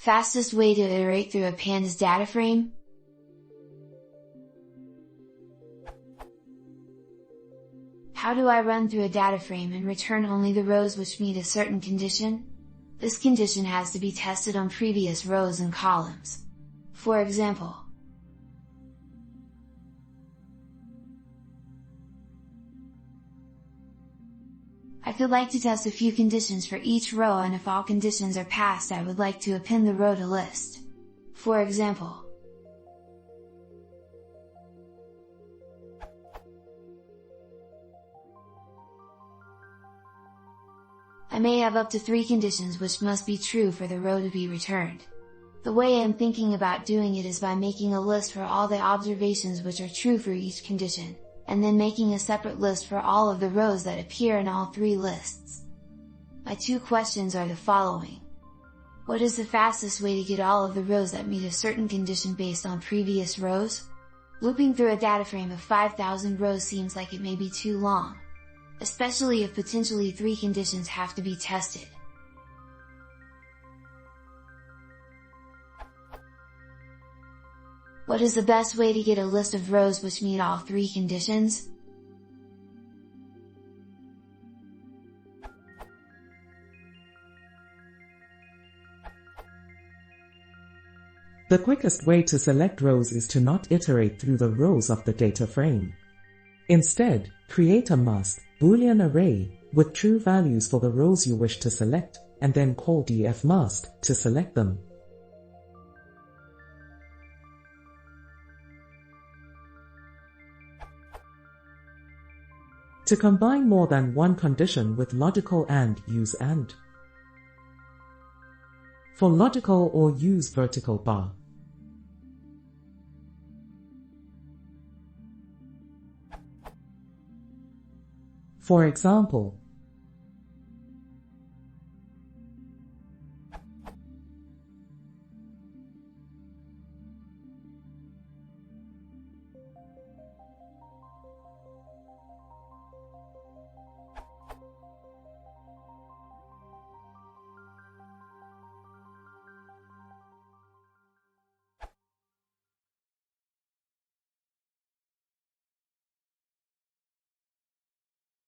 Fastest way to iterate through a pandas data frame? How do I run through a data frame and return only the rows which meet a certain condition? This condition has to be tested on previous rows and columns. For example, I could like to test a few conditions for each row, and if all conditions are passed, I would like to append the row to list. For example, I may have up to 3 conditions which must be true for the row to be returned. The way I'm thinking about doing it is by making a list for all the observations which are true for each condition, and then making a separate list for all of the rows that appear in all 3 lists. My 2 questions are the following. What is the fastest way to get all of the rows that meet a certain condition based on previous rows? Looping through a data frame of 5,000 rows seems like it may be too long, especially if potentially 3 conditions have to be tested. What is the best way to get a list of rows which meet all 3 conditions? The quickest way to select rows is to not iterate through the rows of the data frame. Instead, create a must Boolean array with true values for the rows you wish to select, and then call dfMust to select them. To combine more than one condition with logical AND, use AND. For logical OR, use vertical bar. For example,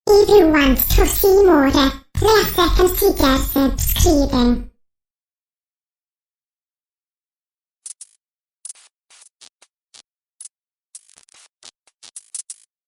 If you want to see more, läs kan tidigare subscriben.